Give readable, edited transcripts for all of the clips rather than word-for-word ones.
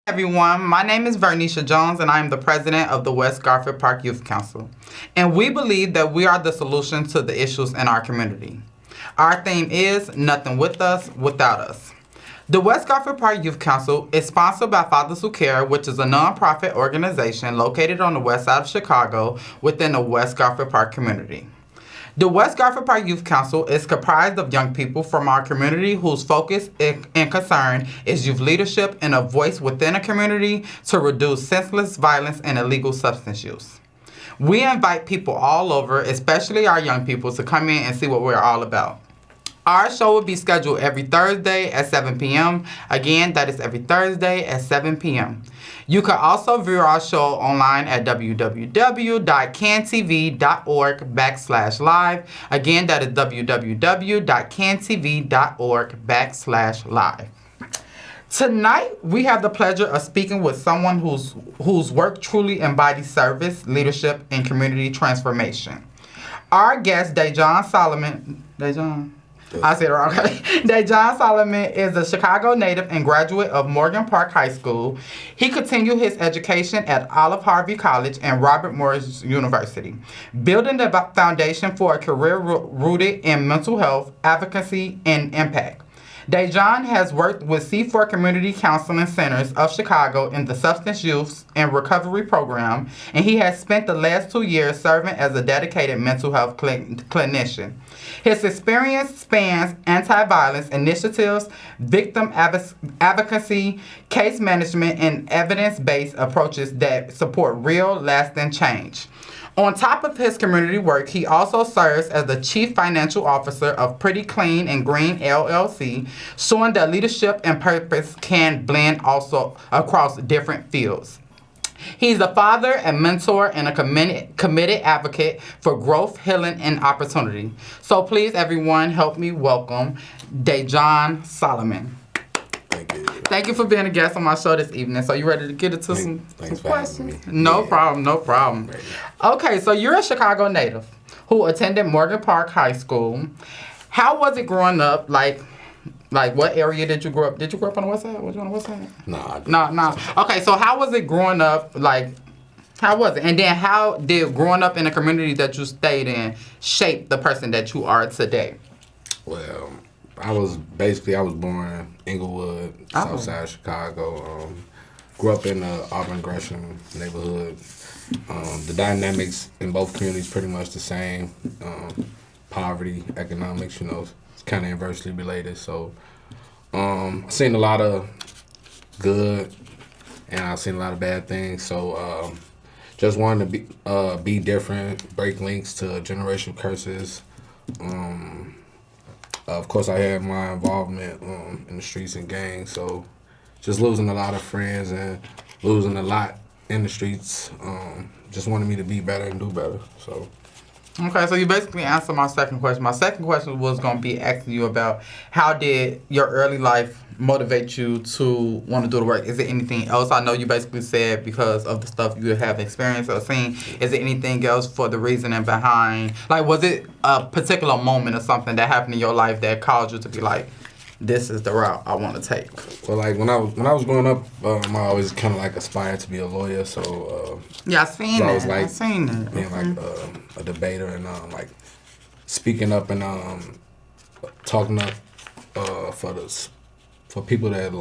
Everyone, my name is Vernisha Jones and I am the president of the West Garfield Park Youth Council. And we believe that we are the solution to the issues in our community. Our theme is Nothing With Us, Without Us. The West Garfield Park Youth Council is sponsored by Fathers Who Care, which is a nonprofit organization located on the west side of Chicago within the West Garfield Park community. The West Garfield Park Youth Council is comprised of young people from our community whose focus and concern is youth leadership and a voice within a community to reduce senseless violence and illegal substance use. We invite people all over, especially our young people, to come in and see what we're all about. Our show will be scheduled every Thursday at 7 p.m. Again, that is every Thursday at 7 p.m. You can also view our show online at www.cantv.org/live. Again, that is www.cantv.org/live. Tonight, we have the pleasure of speaking with someone whose work truly embodies service, leadership, and community transformation. Our guest, Daijuan Solomon. I said it wrong. Daijuan Solomon is a Chicago native and graduate of Morgan Park High School. He continued his education at Olive Harvey College and Robert Morris University, building the foundation for a career rooted in mental health, advocacy, and impact. Daijuan has worked with C4 Community Counseling Centers of Chicago in the Substance Use and Recovery Program, and he has spent the last 2 years serving as a dedicated mental health clinician. His experience spans anti-violence initiatives, victim advocacy, case management, and evidence-based approaches that support real, lasting change. On top of his community work, he also serves as the Chief Financial Officer of Pretty Clean and Green LLC, showing that leadership and purpose can blend also across different fields. He's a father, a mentor, and a committed advocate for growth, healing, and opportunity. So please, everyone, help me welcome Daijuan Solomon. Thank you. Thank you for being a guest on my show this evening. So you ready to get into some questions? No problem. Okay, so you're a Chicago native who attended Morgan Park High School. How was it growing up? Like what area did you grow up? Did you grow up on the west side? Was you on the west side? No. Okay, so how was it growing up? How was it? And then how did growing up in a community that you stayed in shape the person that you are today? Well, I was born in Inglewood, south side of Chicago. Grew up in the Auburn Gresham neighborhood. The dynamics in both communities pretty much the same. Poverty, economics, it's kind of inversely related. So I've seen a lot of good and I've seen a lot of bad things. So just wanted to be different, break links to generational curses. Of course, I had my involvement in the streets and gangs, so just losing a lot of friends and losing a lot in the streets just wanted me to be better and do better. So. Okay, so you basically answered my second question. My second question was going to be asking you about how did your early life motivate you to want to do the work? Is it anything else? I know you basically said because of the stuff you have experienced or seen. Is it anything else for the reasoning behind? Was it a particular moment or something that happened in your life that caused you to be like, this is the route I want to take? Well, when I was growing up, I always kind of aspired to be a lawyer. So yeah, I seen that. I seen that. Being a debater and speaking up and talking up for people that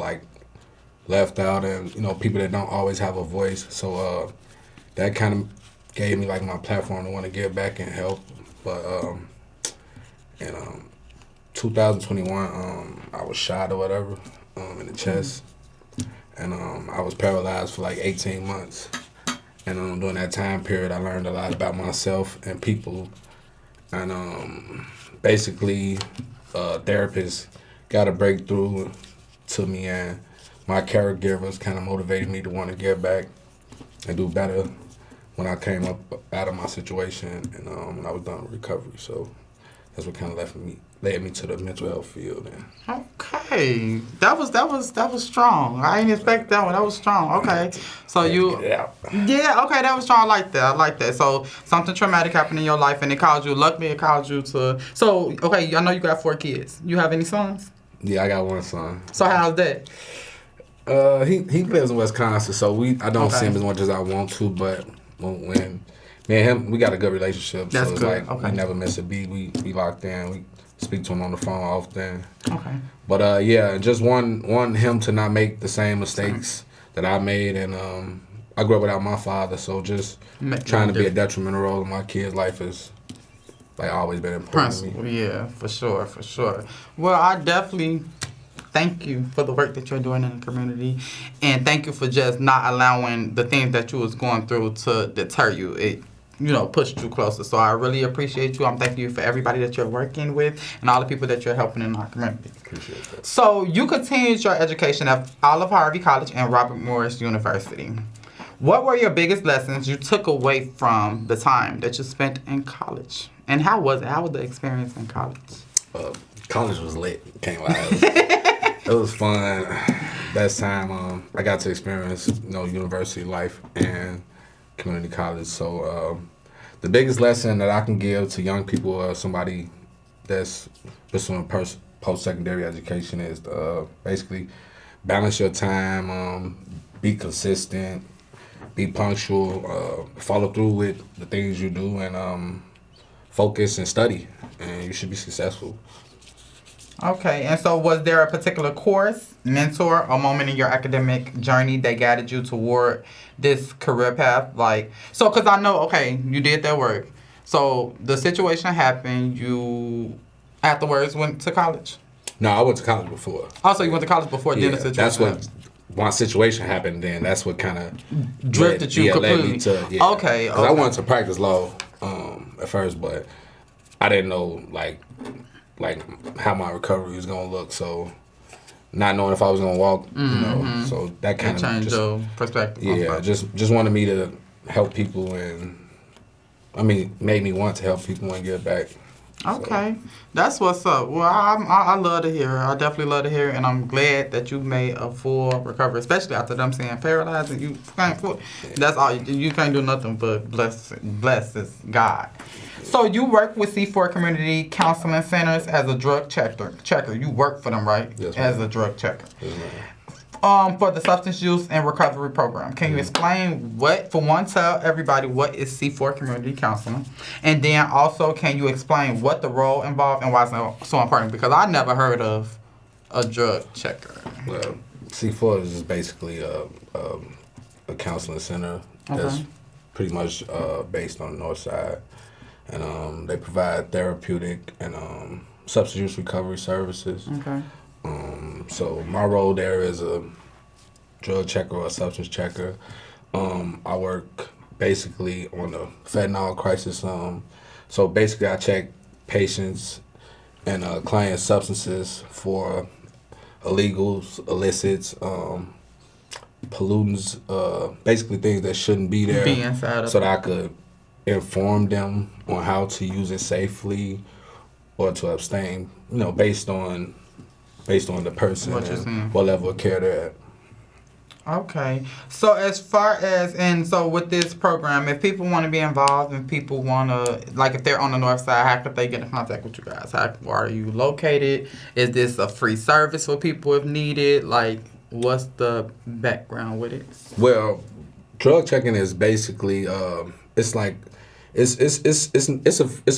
left out and people that don't always have a voice. So that kind of gave me my platform to want to give back and help. But in 2021, I was shot or whatever in the chest, and I was paralyzed for 18 months. And during that time period, I learned a lot about myself and people. And basically, therapists got a breakthrough to me, and my caregivers kind of motivated me to want to give back and do better when I came up out of my situation and when I was done with recovery. So that's what kind of led me to the mental health field. Okay. Okay, that was strong. I didn't expect that one. That was strong. Okay, so yeah, okay, that was strong. I like that. So something traumatic happened in your life, and it caused you. Luckily, it caused you to. So okay, I know you got 4 kids. You have any sons? Yeah, I got one son. So how's that? He lives in Wisconsin, so I don't see him as much as I want to, but when me and him, we got a good relationship. That's so it's good. like we never miss a beat. We locked in. We speak to him on the phone often. Okay. But yeah, just want him to not make the same mistakes that I made, and I grew up without my father, so just trying to be a detrimental role in my kid's life is like always been important to me. Yeah, for sure. Well, I definitely thank you for the work that you're doing in the community, and thank you for just not allowing the things that you was going through to deter you. It, pushed you closer. So I really appreciate you. I'm thanking you for everybody that you're working with and all the people that you're helping in our community. Appreciate that. So you continued your education at Olive Harvey College and Robert Morris University. What were your biggest lessons you took away from the time that you spent in college? And how was it? How was the experience in college? College was lit. Can't lie. It was fun. Best time I got to experience, university life and community college. So the biggest lesson that I can give to young people or somebody that's pursuing post-secondary education is basically balance your time, be consistent, be punctual, follow through with the things you do, and focus and study, and you should be successful. Okay, and so was there a particular course, mentor, or moment in your academic journey that guided you toward this career path? Because I know, okay, you did that work. So the situation happened, you afterwards went to college? No, I went to college before. Also, you went to college before then the situation that's what, one situation happened then, that's what kind of drifted you completely. Led me to, Okay. Because I wanted to practice law at first, but I didn't know, like how my recovery was gonna look, so not knowing if I was gonna walk, so that kind of changed your perspective. Yeah, just wanted me to help people, and made me want to help people and give back. Okay, that's what's up. Well, I love to hear it. I definitely love to hear it, and I'm glad that you made a full recovery, especially after them saying paralyzed and you can't. That's all you can't do nothing but bless God. So you work with C4 Community Counseling Centers as a drug checker. You work for them, right? Yes, as a drug checker. Yes, ma'am. For the Substance Use and Recovery Program. Can you explain tell everybody what is C4 Community Counseling? And then also, can you explain what the role involved and why it's so important? Because I never heard of a drug checker. Well, C4 is just basically a counseling center that's pretty much based on the north side. And they provide therapeutic and substance use recovery services. Okay. So my role there is a drug checker or a substance checker. I work basically on the fentanyl crisis. So basically I check patients and clients' substances for illegals, illicits, pollutants, basically things that shouldn't be there. Be inside of so that I could inform them on how to use it safely or to abstain, based on the person and what level of care they're at. Okay. So as far as, so with this program, if people want to be involved and people want to, if they're on the north side, how could they get in contact with you guys? How are you located? Is this a free service for people if needed? What's the background with it? Well, drug checking is basically, it's a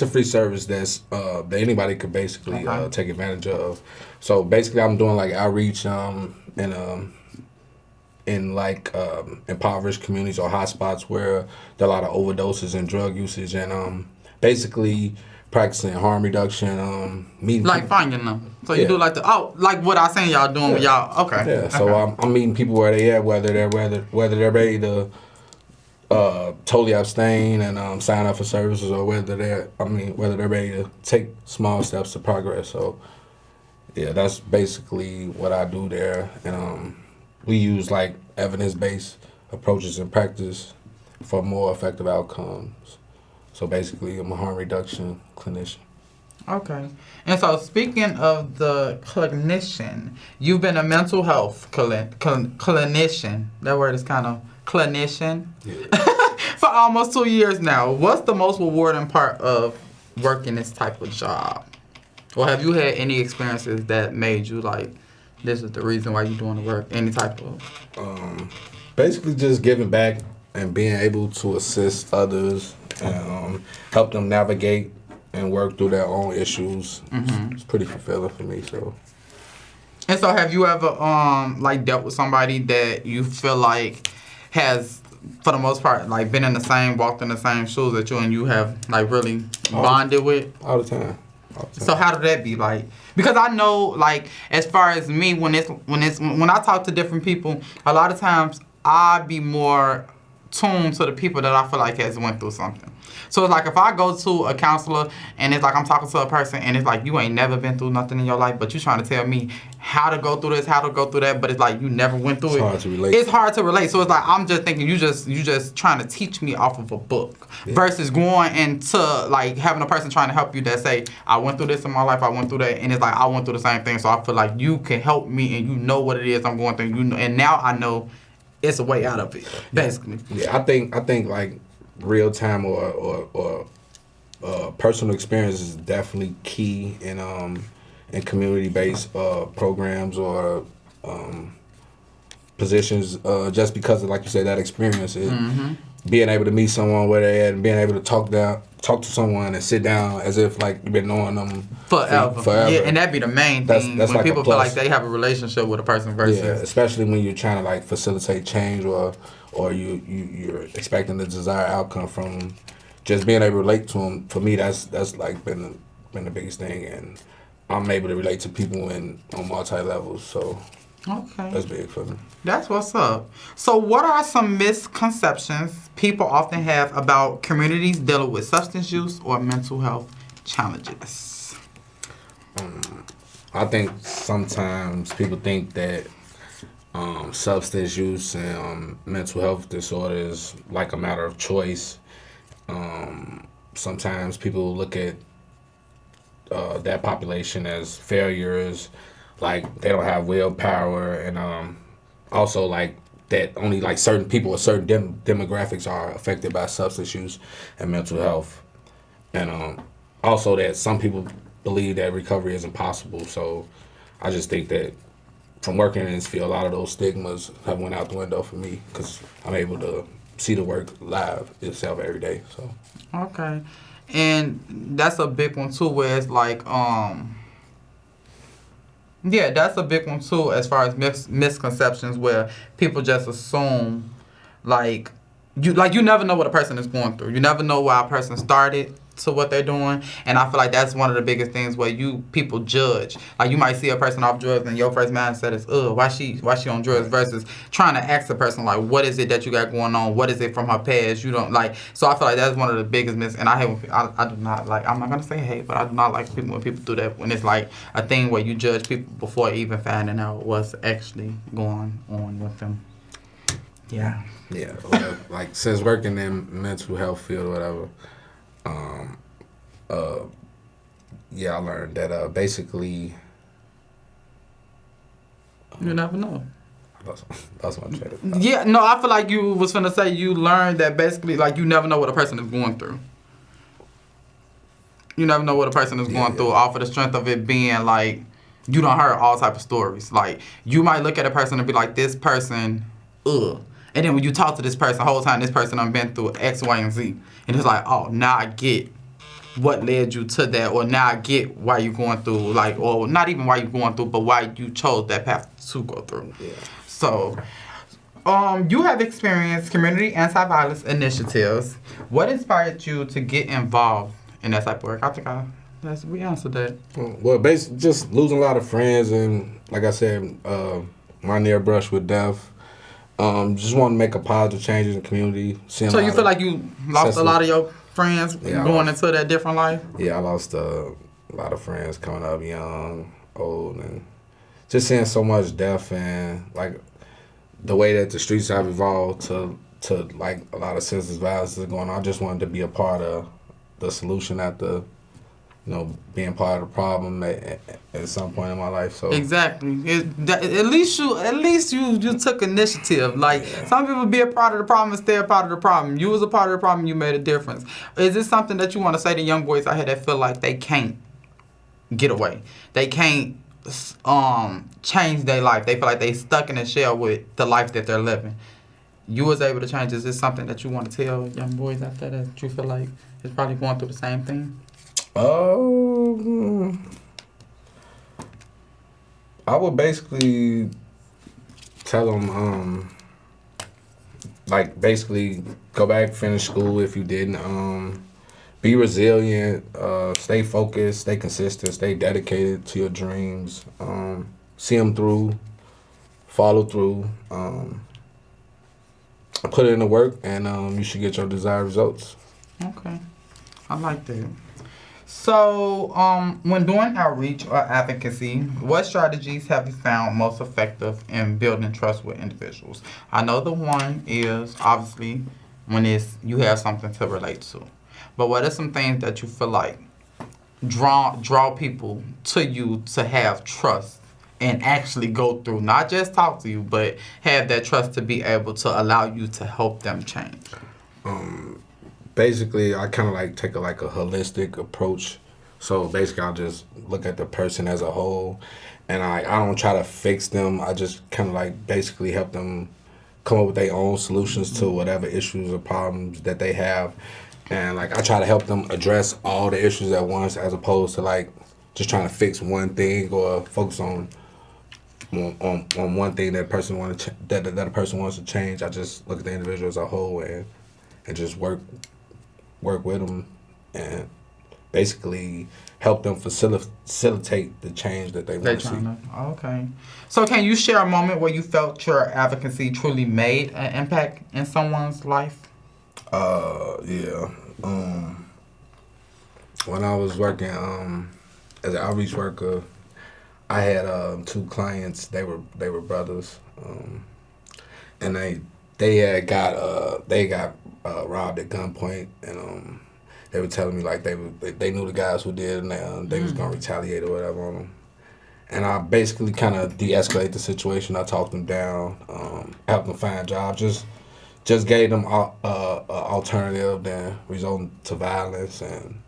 free service that anybody could basically take advantage of. So basically, I'm doing outreach in impoverished communities or hotspots where there are a lot of overdoses and drug usage, and basically practicing harm reduction. Meeting finding them. So you do what I seen y'all doing with y'all. Okay. Yeah. So I'm meeting people where they at, whether they're ready to totally abstain and sign up for services, or whether they're ready to take small steps to progress. So yeah, that's basically what I do there, and we use evidence-based approaches in practice for more effective outcomes. So basically, I'm a harm reduction clinician. Okay. And so, speaking of the clinician, you've been a mental health clinician. That word is kind of clinician. Yeah. For almost 2 years now. What's the most rewarding part of working this type of job? Or have you had any experiences that made you like, this is the reason why you're doing the work? Any type of... Basically, just giving back and being able to assist others and help them navigate and work through their own issues. It's pretty fulfilling for me. So. And so, have you ever like dealt with somebody that you feel like has, for the most part, like been in the same, walked in the same shoes that you, and you have like really bonded with? All the time. So how did that be like? Because I know, like, as far as me, when I talk to different people, a lot of times I be more tuned to the people that I feel like has went through something. So it's like if I go to a counselor and it's like I'm talking to a person and it's like you ain't never been through nothing in your life, but you trying to tell me how to go through this, how to go through that, but it's like you never went through it. It's hard to relate. It's hard to relate. So it's like I'm just thinking you just trying to teach me off of a book versus going into like having a person trying to help you that say I went through this in my life, I went through that, and it's like I went through the same thing. So I feel like you can help me and you know what it is I'm going through. You know, and now I know it's a way out of it, basically. Yeah, I think like real time or personal experience is definitely key in community based programs or positions. Just because of, like you said, that experience, being able to meet someone where they at and being able to talk to someone and sit down as if like you've been knowing them forever. Yeah, and that'd be the main thing that's when like people feel like they have a relationship with a person versus. Yeah, especially when you're trying to like facilitate change or you're expecting the desired outcome from just being able to relate to them. For me, that's like been the biggest thing, and I'm able to relate to people on multi levels. So okay, that's big for me. That's what's up. So, what are some misconceptions people often have about communities dealing with substance use or mental health challenges? I think sometimes people think that substance use and mental health disorders like a matter of choice. Sometimes people look at that population as failures, like they don't have willpower, and also like that only like certain people or certain demographics are affected by substance use and mental health, and also that some people believe that recovery is impossible. So I just think that from working in this field, a lot of those stigmas have went out the window for me because I'm able to see the work live itself every day. So okay, and that's a big one too, where it's like yeah, that's a big one too, as far as misconceptions where people just assume like you never know what a person is going through. You never know why a person started to what they're doing, and I feel like that's one of the biggest things where people judge. Like you might see a person off drugs and your first mindset is, why she on drugs, versus trying to ask the person like, what is it that you got going on? What is it from her past? You don't like. So I feel like that's one of the biggest and I hate when I do not like. I'm not gonna say hate, but I do not like when people do that, when it's like a thing where you judge people before even finding out what's actually going on with them. Yeah. Yeah, like since working in mental health field or whatever, I learned that basically you never know. That's my train of thought. Yeah, no, I feel like you was finna say you learned that basically like you never know what a person is going through. You never know what a person is going through off of the strength of it being like you done heard all type of stories. Like you might look at a person and be like, this person, and then when you talk to this person the whole time, this person done been through X, Y, and Z. And it's like, oh, now I get what led you to that, or now I get why you're going through, like, or not even why you're going through, but why you chose that path to go through. Yeah. So, you have experienced community anti-violence initiatives. What inspired you to get involved in that type of work? I think we answered that. Well, basically, just losing a lot of friends, and like I said, my near brush with death. Just want to make a positive change in the community. So you feel like you lost a lot of your friends going into that different life? Yeah, I lost a lot of friends coming up young, old, and just seeing so much death and like the way that the streets have evolved to like a lot of senseless violence is going on. I just wanted to be a part of the solution at the being part of the problem at some point in my life. So exactly. At least you took initiative. Like some people be a part of the problem and stay a part of the problem. You was a part of the problem. You made a difference. Is this something that you want to say to young boys out here that feel like they can't get away? They can't change their life. They feel like they stuck in a shell with the life that they're living. You was able to change. Is this something that you want to tell young boys out there that you feel like is probably going through the same thing? I would basically tell them, basically go back, finish school if you didn't. Be resilient, stay focused, stay consistent, stay dedicated to your dreams. See them through, follow through. Put in the work, and you should get your desired results. Okay, I like that. So, when doing outreach or advocacy, what strategies have you found most effective in building trust with individuals? I know the one is obviously when you have something to relate to. But what are some things that you feel like draw people to you to have trust and actually go through, not just talk to you, but have that trust to be able to allow you to help them change? Basically, I kind of take a holistic approach. So basically, I'll just look at the person as a whole, and I don't try to fix them. I just kind of basically help them come up with their own solutions to whatever issues or problems that they have. And I try to help them address all the issues at once, as opposed to just trying to fix one thing or focus on one thing that a person wants to change. I just look at the individual as a whole and just work with them and basically help them facilitate the change that they want to see. Okay. So can you share a moment where you felt your advocacy truly made an impact in someone's life? Yeah. When I was working as an outreach worker, I had two clients. They were brothers, and they had got robbed at gunpoint, and they were telling me they knew the guys who did it, and they was gonna retaliate or whatever on them. And I basically kind of de-escalated the situation. I talked them down, helped them find jobs, just gave them an alternative than resulting to violence, and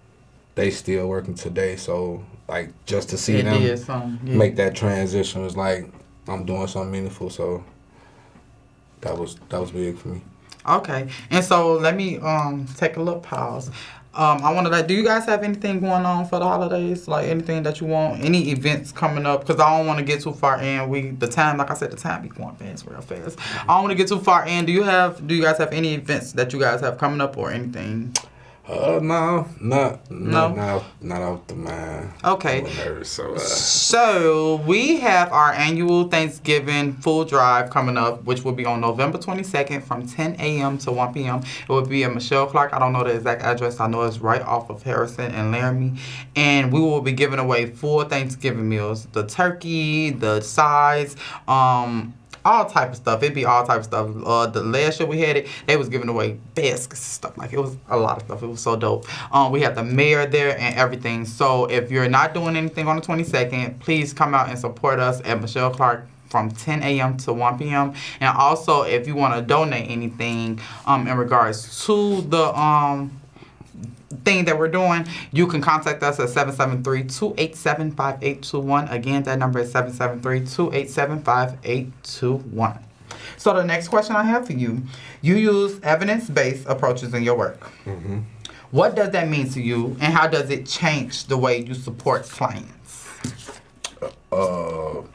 they still working today. So just to see them make that transition was I'm doing something meaningful. So that was big for me. Okay, and so let me take a little pause. I want to do you guys have anything going on for the holidays? Anything that you want? Any events coming up? Because I don't want to get too far in. The time be going fast, real fast. I don't want to get too far in. Do you guys have any events that you guys have coming up or anything? No, not off the mind. Okay. I'm nervous, so we have our annual Thanksgiving full drive coming up, which will be on November 22nd from 10 a.m. to 1 p.m. It will be at Michelle Clark. I don't know the exact address. I know it's right off of Harrison and Laramie. And we will be giving away full Thanksgiving meals. The turkey, the sides, all type of stuff. It'd be all type of stuff. The last year we had it, they was giving away baskets and stuff. It was a lot of stuff. It was so dope. We had the mayor there and everything. So if you're not doing anything on the 22nd, please come out and support us at Michelle Clark from 10 a.m. to 1 p.m. And also, if you want to donate anything in regards to the thing that we're doing, you can contact us at 773-287-5821. Again, that number is 773-287-5821. So the next question I have for you use evidence-based approaches in your work. Mm-hmm. What does that mean to you, and how does it change the way you support clients? Well,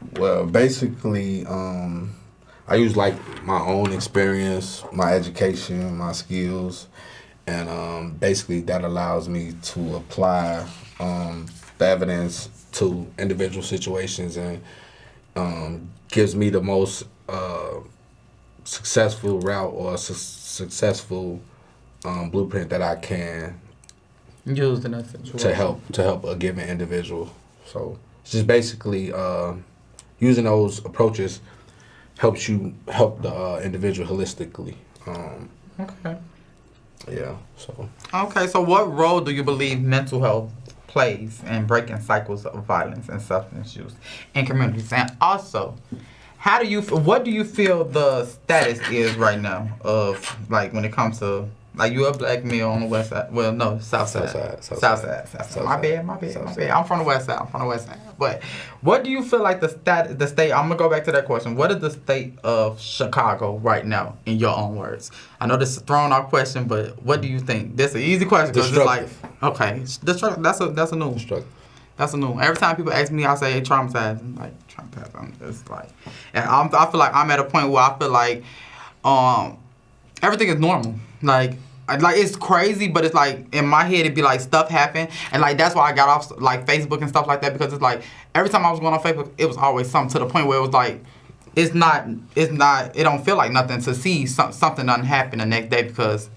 basically, I use my own experience, my education, my skills. And basically that allows me to apply the evidence to individual situations and gives me the most successful route or successful blueprint that I can use in that situation to help a given individual. So it's just basically using those approaches helps you help the individual holistically. Okay. Yeah, so. Okay, so what role do you believe mental health plays in breaking cycles of violence and substance use in communities? And also, what do you feel the status is right now of, like, when it comes to, like, you a black male on the west side? Well, no, south side. South side. My bad. I'm from the west side. But what do you feel like the state, I'm going to go back to that question. What is the state of Chicago right now, in your own words? I know this is a thrown out question, but what do you think? This is an easy question. Destructive. Okay. Destructive. That's a new one. Destructive. That's a new one. Every time people ask me, I say traumatized. I'm like, traumatized. I'm just like, and I feel like I'm at a point where I feel like everything is normal. Like it's crazy, but it's like in my head it'd be like stuff happen, and like that's why I got off like Facebook and stuff like that, because it's like every time I was going on Facebook, it was always something, to the point where it was like it don't feel like nothing to see something doesn't happen the next day, because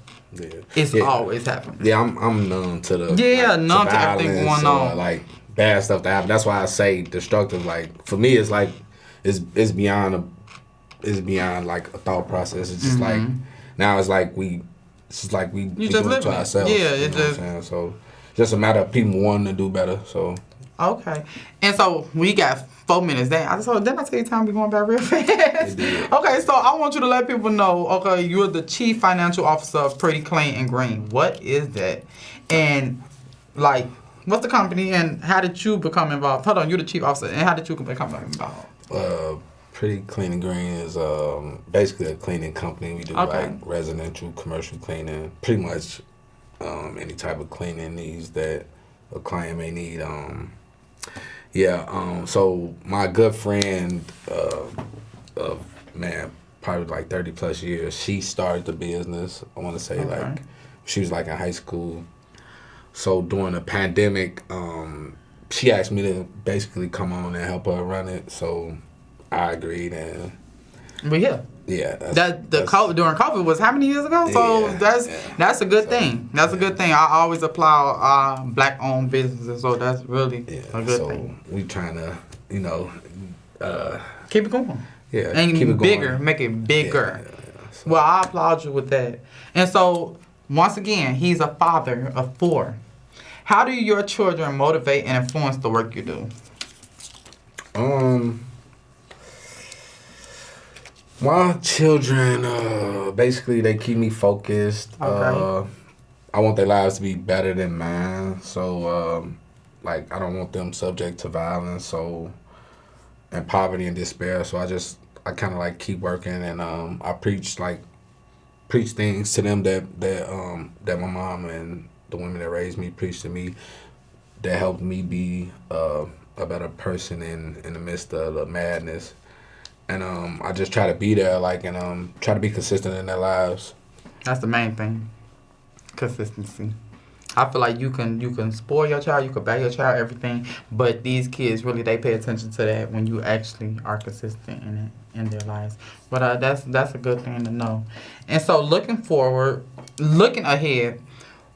it's always happening. Yeah, I'm numb to the numb to everything going on. Like bad stuff that happen. That's why I say destructive. Like for me, it's like it's beyond like a thought process. It's just like now it's like we do it to ourselves. Yeah, it's just. What I'm saying? So just a matter of people wanting to do better. So okay, and so we got 4 minutes. Didn't I tell you time we going back real fast? Okay, so I want you to let people know. Okay, you're the Chief Financial Officer of Pretty Clean and Green. What is that? And like, what's the company, and how did you become involved? Hold on, you're the Chief Officer, and how did you become involved? Pretty Clean and Green is basically a cleaning company. We do like residential, commercial cleaning, pretty much any type of cleaning needs that a client may need. So my good friend, probably like 30 plus years, she started the business. I want to say like she was like in high school. So during the pandemic, she asked me to basically come on and help her run it. So I agreed, and during COVID was how many years ago? So that's a good thing. That's a good thing. I always applaud black owned businesses, so that's really a good thing. We trying to keep it going. Yeah, and keep it bigger, going. make it bigger. So. Well, I applaud you with that. And so once again, he's a father of 4. How do your children motivate and influence the work you do? My children, basically, they keep me focused. Okay. I want their lives to be better than mine. So, I don't want them subject to violence, and poverty and despair. So I kind of like keep working, and I preach things to them that my mom and the women that raised me preached to me, that helped me be a better person in the midst of the madness. And I just try to be there, and try to be consistent in their lives. That's the main thing. Consistency. I feel like you can spoil your child, you can bag your child, everything, but these kids really, they pay attention to that when you actually are consistent in their lives. But that's a good thing to know. And so looking ahead,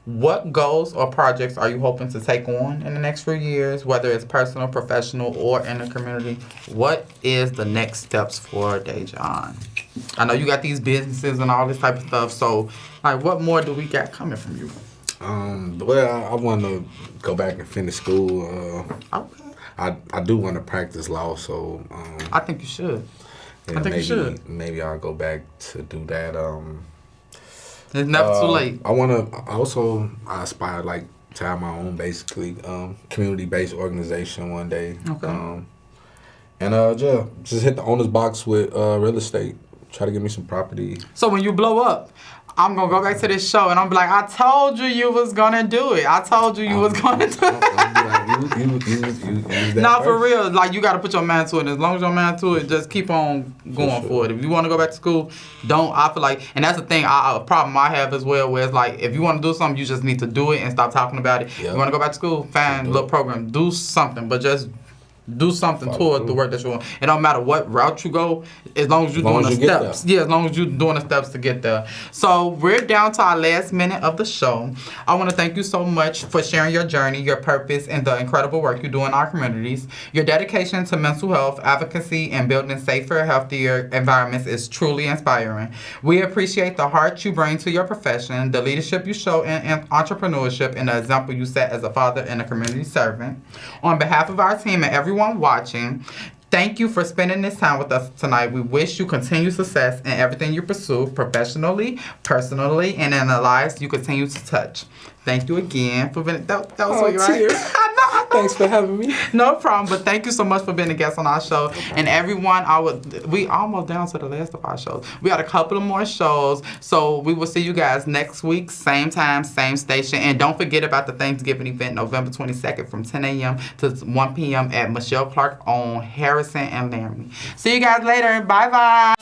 what goals or projects are you hoping to take on in the next few years, whether it's personal, professional, or in the community? What is the next steps for Daijuan? I know you got these businesses and all this type of stuff, so what more do we got coming from you? I want to go back and finish school. Okay. I do want to practice law, so I think you should. You should. Maybe I'll go back to do that. It's never too late. I aspire to have my own basically community-based organization one day. Okay. Just hit the owner's box with real estate. Try to get me some property. So when you blow up, I'm going to go back to this show and I'm be like, I told you was going to do it. I told you was going to do it. Nah, for real. You got to put your mind to it. As long as your mind to it, just keep on going for it. If you want to go back to school, I feel like, and that's the thing, a problem I have as well, where it's if you want to do something, you just need to do it and stop talking about it. Yep. You want to go back to school, find a little program, do something, but just do something toward the work that you want. It don't matter what route you go, as long as you're doing the steps. Yeah, as long as you're doing the steps to get there. So we're down to our last minute of the show. I want to thank you so much for sharing your journey, your purpose, and the incredible work you do in our communities. Your dedication to mental health, advocacy, and building safer, healthier environments is truly inspiring. We appreciate the heart you bring to your profession, the leadership you show in entrepreneurship, and the example you set as a father and a community servant. On behalf of our team and everyone watching, thank you for spending this time with us tonight. We wish you continued success in everything you pursue, professionally, personally, and in the lives you continue to touch. Thank you again for being. That was what you right. I know. Thanks for having me. No problem, but thank you so much for being a guest on our show. And everyone, we almost down to the last of our shows. We got a couple of more shows, so we will see you guys next week, same time, same station. And don't forget about the Thanksgiving event, November 22nd from 10 a.m. to 1 p.m. at Michelle Clark on Harrison and Laramie. See you guys later. Bye-bye.